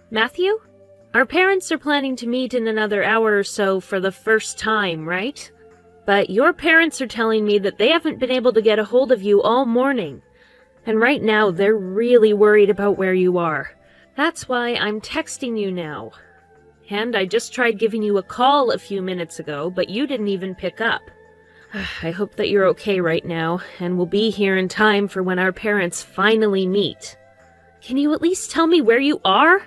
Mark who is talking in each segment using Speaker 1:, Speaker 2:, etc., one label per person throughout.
Speaker 1: Matthew? Our parents are planning to meet in another hour or so for the first time, right? But your parents are telling me that they haven't been able to get a hold of you all morning. And right now, they're really worried about where you are. That's why I'm texting you now. And I just tried giving you a call a few minutes ago, but you didn't even pick up. I hope that you're okay right now, and will be here in time for when our parents finally meet. Can you at least tell me where you are?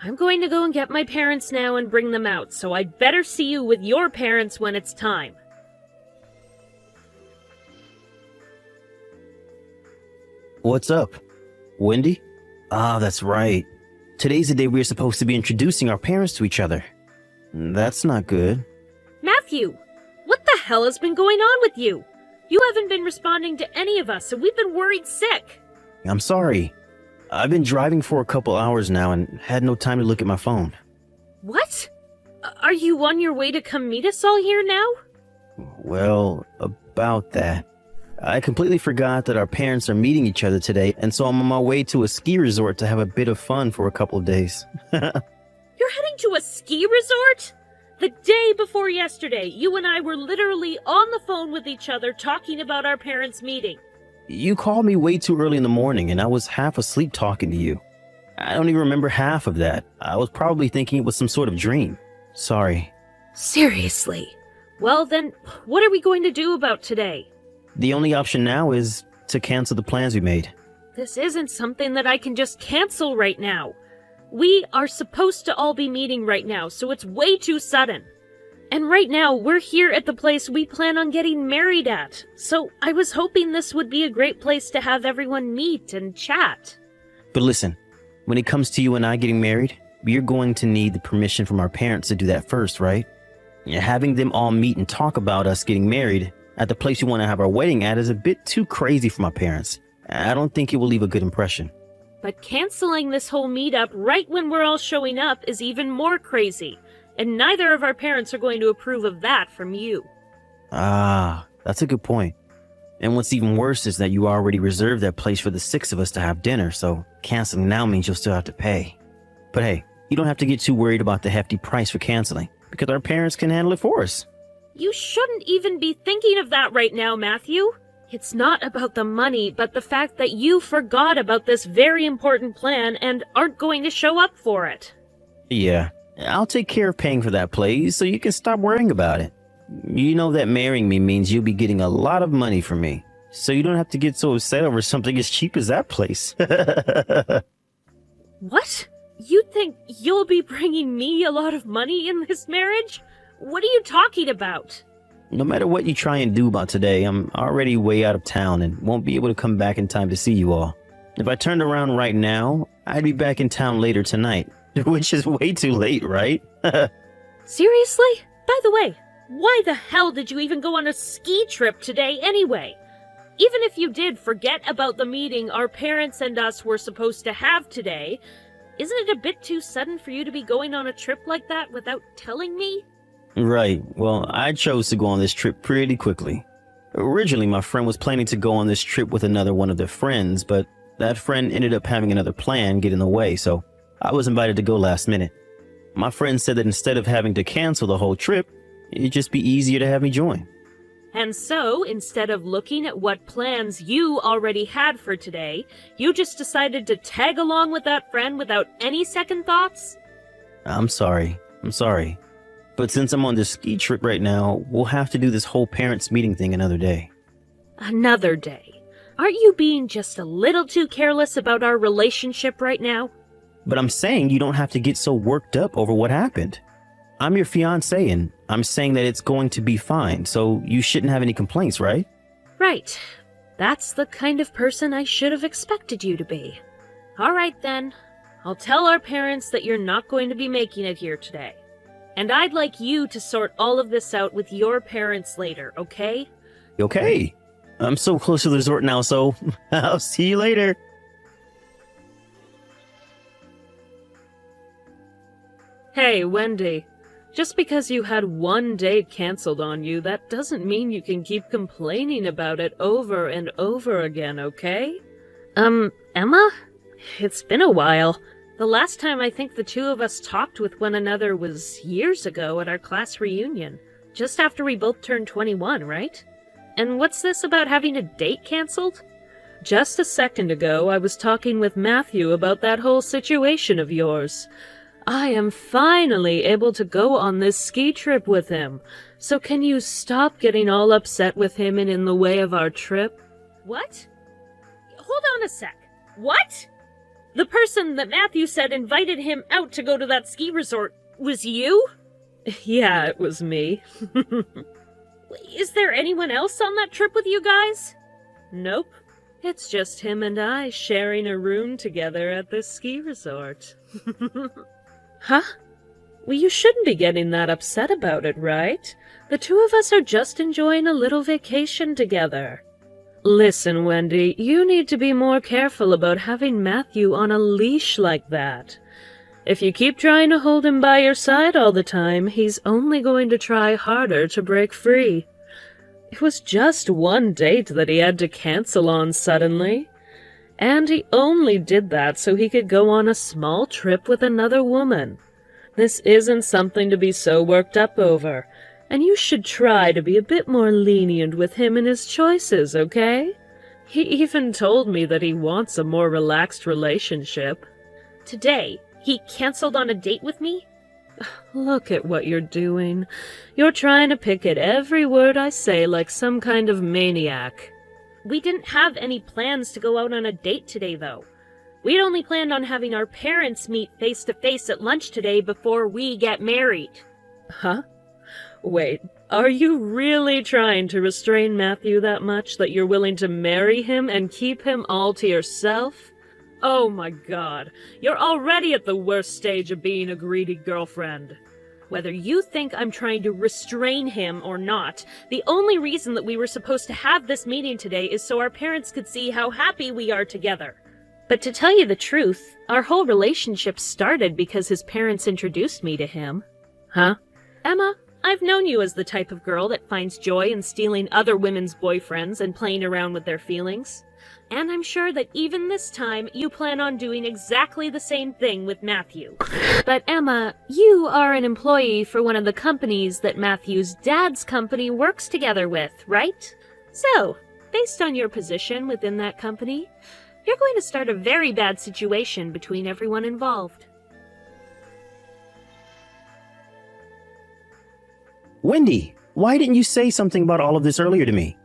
Speaker 1: I'm going to go and get my parents now and bring them out, so I'd better see you with your parents when it's time.
Speaker 2: What's up? Wendy? Ah, that's right. Today's the day we are supposed to be introducing our parents to each other. That's not good.
Speaker 1: Matthew, what the hell has been going on with you? You haven't been responding to any of us, and we've been worried sick.
Speaker 2: I'm sorry. I've been driving for a couple hours now and had no time to look at my phone.
Speaker 1: What? Are you on your way to come meet us all here now?
Speaker 2: Well, about that. I completely forgot that our parents are meeting each other today, and so I'm on my way to a ski resort to have a bit of fun for a couple of days.
Speaker 1: You're heading to a ski resort? The day before yesterday, you and I were literally on the phone with each other talking about our parents' meeting.
Speaker 2: You called me way too early in the morning, and I was half asleep talking to you. I don't even remember half of that. I was probably thinking it was some sort of dream. Sorry.
Speaker 1: Seriously? Well then, what are we going to do about today?
Speaker 2: The only option now is to cancel the plans we made.
Speaker 1: This isn't something that I can just cancel right now. We are supposed to all be meeting right now, so it's way too sudden. And right now, we're here at the place we plan on getting married at, so I was hoping this would be a great place to have everyone meet and chat.
Speaker 2: But listen, when it comes to you and I getting married, we're going to need the permission from our parents to do that first, right? Having them all meet and talk about us getting married at the place we want to have our wedding at is a bit too crazy for my parents. I don't think it will leave a good impression.
Speaker 1: But canceling this whole meetup right when we're all showing up is even more crazy, and neither of our parents are going to approve of that from you.
Speaker 2: Ah, that's a good point. And what's even worse is that you already reserved that place for the 6 of us to have dinner, so canceling now means you'll still have to pay. But hey, you don't have to get too worried about the hefty price for canceling, because our parents can handle it for us.
Speaker 1: You shouldn't even be thinking of that right now, Matthew. It's not about the money, but the fact that you forgot about this very important plan and aren't going to show up for it.
Speaker 2: Yeah, I'll take care of paying for that place so you can stop worrying about it. You know that marrying me means you'll be getting a lot of money from me, so you don't have to get so upset over something as cheap as that place.
Speaker 1: What? You think you'll be bringing me a lot of money in this marriage? What are you talking about?
Speaker 2: No matter what you try and do about today, I'm already way out of town and won't be able to come back in time to see you all. If I turned around right now, I'd be back in town later tonight, which is way too late, right?
Speaker 1: Seriously? By the way, why the hell did you even go on a ski trip today anyway? Even if you did forget about the meeting our parents and us were supposed to have today, isn't it a bit too sudden for you to be going on a trip like that without telling me?
Speaker 2: Right. Well, I chose to go on this trip pretty quickly. Originally, my friend was planning to go on this trip with another one of their friends, but that friend ended up having another plan get in the way, so I was invited to go last minute. My friend said that instead of having to cancel the whole trip, it'd just be easier to have me join.
Speaker 1: And so, instead of looking at what plans you already had for today, you just decided to tag along with that friend without any second thoughts?
Speaker 2: I'm sorry. But since I'm on this ski trip right now, we'll have to do this whole parents meeting thing another day.
Speaker 1: Another day? Aren't you being just a little too careless about our relationship right now?
Speaker 2: But I'm saying you don't have to get so worked up over what happened. I'm your fiance and I'm saying that it's going to be fine, so you shouldn't have any complaints, right?
Speaker 1: Right. That's the kind of person I should have expected you to be. All right then. I'll tell our parents that you're not going to be making it here today. And I'd like you to sort all of this out with your parents later, okay?
Speaker 2: Okay. I'm so close to the resort now, so I'll see you later.
Speaker 1: Hey, Wendy. Just because you had one date canceled on you, that doesn't mean you can keep complaining about it over and over again, okay? Emma? It's been a while. The last time I think the two of us talked with one another was years ago at our class reunion, just after we both turned 21, right? And what's this about having a date canceled? Just a second ago, I was talking with Matthew about that whole situation of yours. I am finally able to go on this ski trip with him, so can you stop getting all upset with him and in the way of our trip? What? Hold on a sec. What? The person that Matthew said invited him out to go to that ski resort was you? Yeah, it was me. Is there anyone else on that trip with you guys? Nope. It's just him and I sharing a room together at this ski resort. Huh? Well, you shouldn't be getting that upset about it, right? The two of us are just enjoying a little vacation together. Listen, Wendy, you need to be more careful about having Matthew on a leash like that. If you keep trying to hold him by your side all the time, he's only going to try harder to break free. It was just one date that he had to cancel on suddenly. And he only did that so he could go on a small trip with another woman. This isn't something to be so worked up over, and you should try to be a bit more lenient with him and his choices, okay? He even told me that he wants a more relaxed relationship. Today, he canceled on a date with me? Look at what you're doing. You're trying to pick at every word I say like some kind of maniac. We didn't have any plans to go out on a date today, though. We'd only planned on having our parents meet face-to-face at lunch today before we get married. Huh? Wait, are you really trying to restrain Matthew that much that you're willing to marry him and keep him all to yourself? Oh my God, you're already at the worst stage of being a greedy girlfriend. Whether you think I'm trying to restrain him or not, the only reason that we were supposed to have this meeting today is so our parents could see how happy we are together. But to tell you the truth, our whole relationship started because his parents introduced me to him. Huh? Emma, I've known you as the type of girl that finds joy in stealing other women's boyfriends and playing around with their feelings. And I'm sure that even this time, you plan on doing exactly the same thing with Matthew. But Emma, you are an employee for one of the companies that Matthew's dad's company works together with, right? So, based on your position within that company, you're going to start a very bad situation between everyone involved.
Speaker 2: Wendy, why didn't you say something about all of this earlier to me?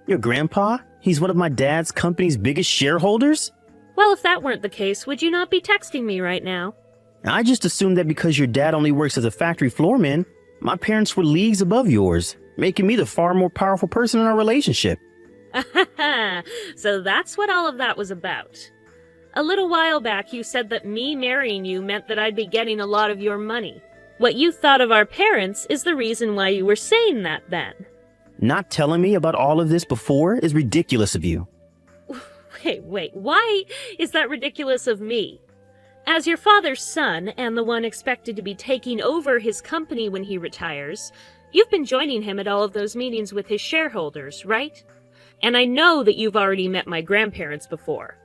Speaker 2: Your grandpa? He's one of my dad's company's biggest shareholders?
Speaker 1: Well, if that weren't the case, would you not be texting me right now?
Speaker 2: I just assumed that because your dad only works as a factory floorman, my parents were leagues above yours, making me the far more powerful person in our relationship.
Speaker 1: So that's what all of that was about. A little while back, you said that me marrying you meant that I'd be getting a lot of your money. What you thought of our parents is the reason why you were saying that then.
Speaker 2: Not telling me about all of this before is ridiculous of you.
Speaker 1: Wait, why is that ridiculous of me? As your father's son, and the one expected to be taking over his company when he retires, you've been joining him at all of those meetings with his shareholders, right? And I know that you've already met my grandparents before.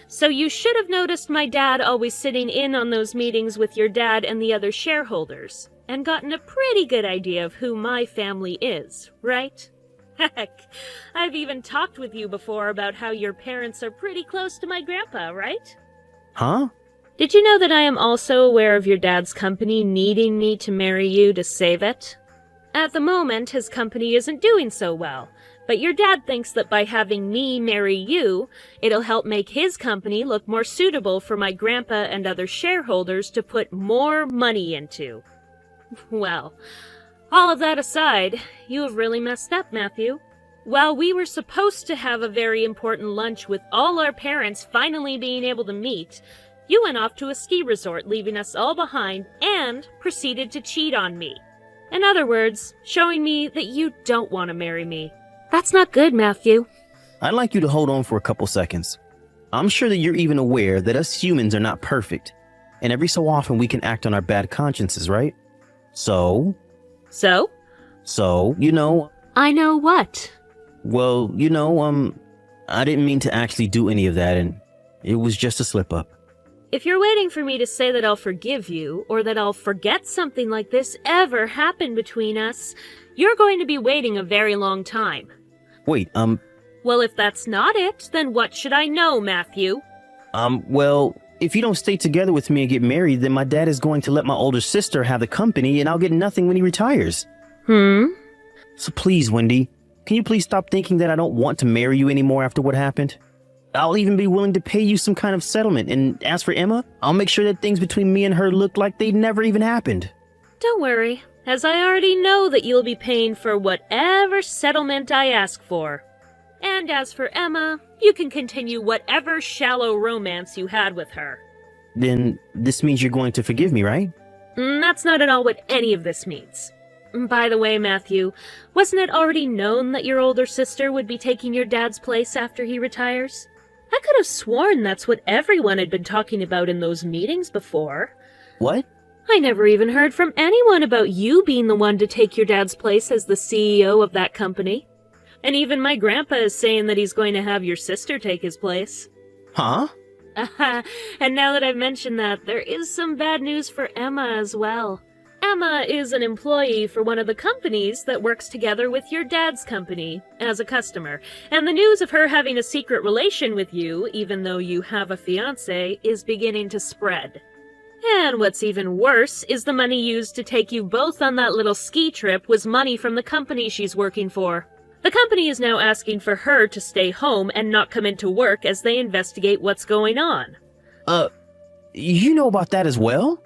Speaker 1: So you should have noticed my dad always sitting in on those meetings with your dad and the other shareholders, and gotten a pretty good idea of who my family is, right? Heck, I've even talked with you before about how your parents are pretty close to my grandpa, right?
Speaker 2: Huh?
Speaker 1: Did you know that I am also aware of your dad's company needing me to marry you to save it? At the moment, his company isn't doing so well, but your dad thinks that by having me marry you, it'll help make his company look more suitable for my grandpa and other shareholders to put more money into. Well, all of that aside, you have really messed up, Matthew. While we were supposed to have a very important lunch with all our parents finally being able to meet, you went off to a ski resort, leaving us all behind, and proceeded to cheat on me. In other words, showing me that you don't want to marry me. That's not good, Matthew.
Speaker 2: I'd like you to hold on for a couple seconds. I'm sure that you're even aware that us humans are not perfect, and every so often we can act on our bad consciences, right? So?
Speaker 1: So?
Speaker 2: So,
Speaker 1: I know what?
Speaker 2: well, I didn't mean to actually do any of that, and it was just a slip-up.
Speaker 1: If you're waiting for me to say that I'll forgive you, or that I'll forget something like this ever happened between us, you're going to be waiting a very long time.
Speaker 2: Wait,
Speaker 1: Well, if that's not it, then what should I know, Matthew?
Speaker 2: well, if you don't stay together with me and get married, then my dad is going to let my older sister have the company, and I'll get nothing when he retires. So please, Wendy, can you please stop thinking that I don't want to marry you anymore after what happened? I'll even be willing to pay you some kind of settlement, and as for Emma, I'll make sure that things between me and her look like they never even happened.
Speaker 1: Don't worry, as I already know that you'll be paying for whatever settlement I ask for. And as for Emma, you can continue whatever shallow romance you had with her.
Speaker 2: Then this means you're going to forgive me, right?
Speaker 1: That's not at all what any of this means. By the way, Matthew, wasn't it already known that your older sister would be taking your dad's place after he retires? I could have sworn that's what everyone had been talking about in those meetings before.
Speaker 2: What?
Speaker 1: I never even heard from anyone about you being the one to take your dad's place as the CEO of that company. And even my grandpa is saying that he's going to have your sister take his place.
Speaker 2: Huh?
Speaker 1: And now that I've mentioned that, there is some bad news for Emma as well. Emma is an employee for one of the companies that works together with your dad's company as a customer, and the news of her having a secret relation with you, even though you have a fiance, is beginning to spread. And what's even worse is the money used to take you both on that little ski trip was money from the company she's working for. The company is now asking for her to stay home and not come into work as they investigate what's going on.
Speaker 2: You know about that as well?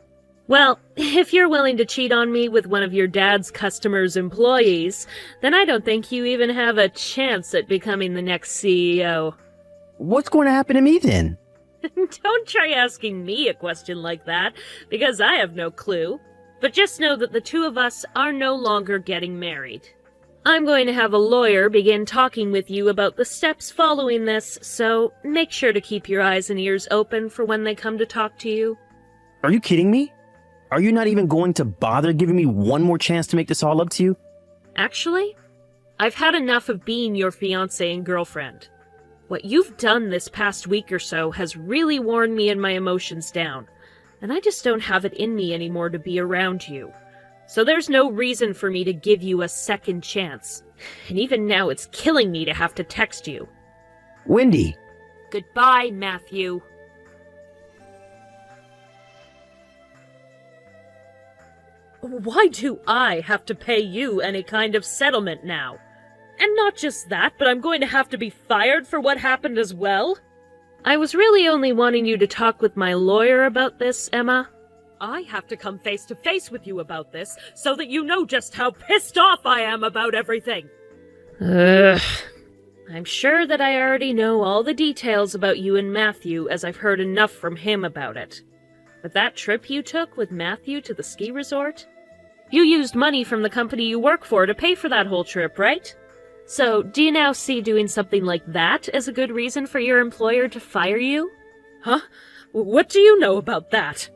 Speaker 1: Well, if you're willing to cheat on me with one of your dad's customers' employees, then I don't think you even have a chance at becoming the next CEO.
Speaker 2: What's going to happen to me then?
Speaker 1: Don't try asking me a question like that, because I have no clue. But just know that the two of us are no longer getting married. I'm going to have a lawyer begin talking with you about the steps following this, so make sure to keep your eyes and ears open for when they come to talk to you.
Speaker 2: Are you kidding me? Are you not even going to bother giving me one more chance to make this all up to you?
Speaker 1: Actually, I've had enough of being your fiancé and girlfriend. What you've done this past week or so has really worn me and my emotions down, and I just don't have it in me anymore to be around you. So there's no reason for me to give you a second chance. And even now it's killing me to have to text you.
Speaker 2: Wendy!
Speaker 1: Goodbye, Matthew. Why do I have to pay you any kind of settlement now? And not just that, but I'm going to have to be fired for what happened as well? I was really only wanting you to talk with my lawyer about this, Emma. I have to come face to face with you about this, so that you know just how pissed off I am about everything. Ugh. I'm sure that I already know all the details about you and Matthew, as I've heard enough from him about it. But that trip you took with Matthew to the ski resort? You used money from the company you work for to pay for that whole trip, right? So, do you now see doing something like that as a good reason for your employer to fire you? Huh? What do you know about that?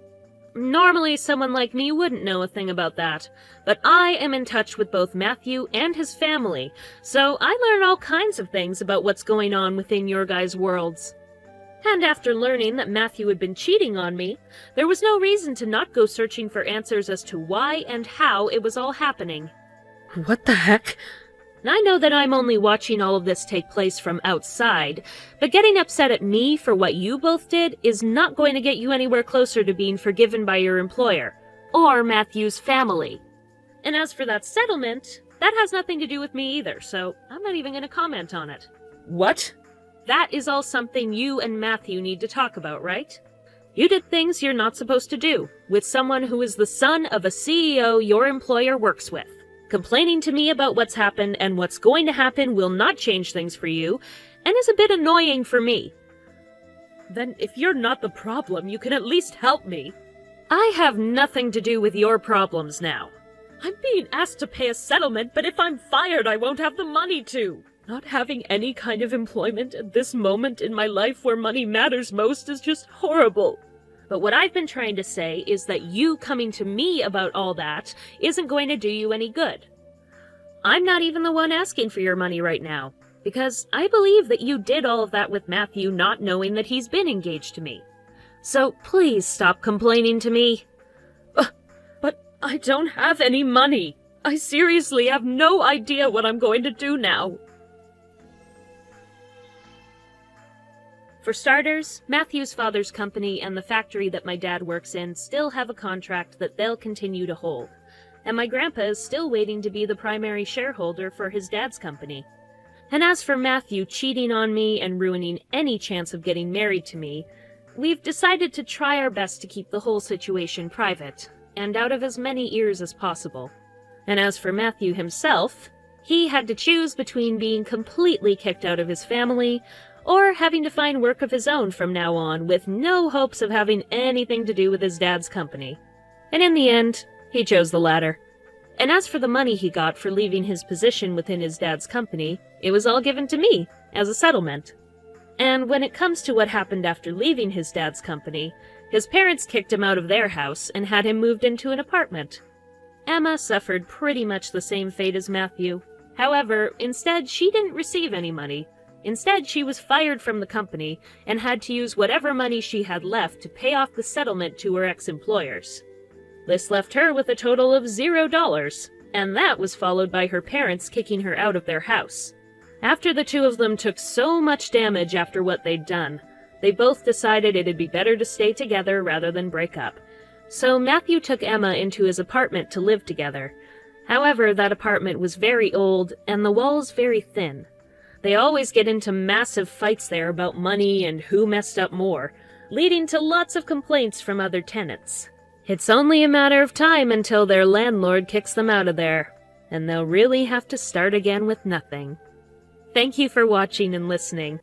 Speaker 1: Normally, someone like me wouldn't know a thing about that, but I am in touch with both Matthew and his family, so I learn all kinds of things about what's going on within your guys' worlds. And after learning that Matthew had been cheating on me, there was no reason to not go searching for answers as to why and how it was all happening. What the heck? I know that I'm only watching all of this take place from outside, but getting upset at me for what you both did is not going to get you anywhere closer to being forgiven by your employer, or Matthew's family. And as for that settlement, that has nothing to do with me either, so I'm not even going to comment on it. What? That is all something you and Matthew need to talk about, right? You did things you're not supposed to do, with someone who is the son of a CEO your employer works with. Complaining to me about what's happened and what's going to happen will not change things for you, and is a bit annoying for me. Then if you're not the problem, you can at least help me. I have nothing to do with your problems now. I'm being asked to pay a settlement, but if I'm fired, I won't have the money to. Not having any kind of employment at this moment in my life where money matters most is just horrible. But what I've been trying to say is that you coming to me about all that isn't going to do you any good. I'm not even the one asking for your money right now, because I believe that you did all of that with Matthew not knowing that he's been engaged to me. So please stop complaining to me. But I don't have any money. I seriously have no idea what I'm going to do now. For starters, Matthew's father's company and the factory that my dad works in still have a contract that they'll continue to hold, and my grandpa is still waiting to be the primary shareholder for his dad's company. And as for Matthew cheating on me and ruining any chance of getting married to me, we've decided to try our best to keep the whole situation private, and out of as many ears as possible. And as for Matthew himself, he had to choose between being completely kicked out of his family or having to find work of his own from now on with no hopes of having anything to do with his dad's company. And in the end, he chose the latter. And as for the money he got for leaving his position within his dad's company, it was all given to me as a settlement. And when it comes to what happened after leaving his dad's company, his parents kicked him out of their house and had him moved into an apartment. Emma suffered pretty much the same fate as Matthew. However, instead she didn't receive any money. Instead, she was fired from the company and had to use whatever money she had left to pay off the settlement to her ex-employers. This left her with a total of $0, and that was followed by her parents kicking her out of their house. After the two of them took so much damage after what they'd done, they both decided it'd be better to stay together rather than break up. So Matthew took Emma into his apartment to live together. However, that apartment was very old and the walls very thin. They always get into massive fights there about money and who messed up more, leading to lots of complaints from other tenants. It's only a matter of time until their landlord kicks them out of there, and they'll really have to start again with nothing. Thank you for watching and listening.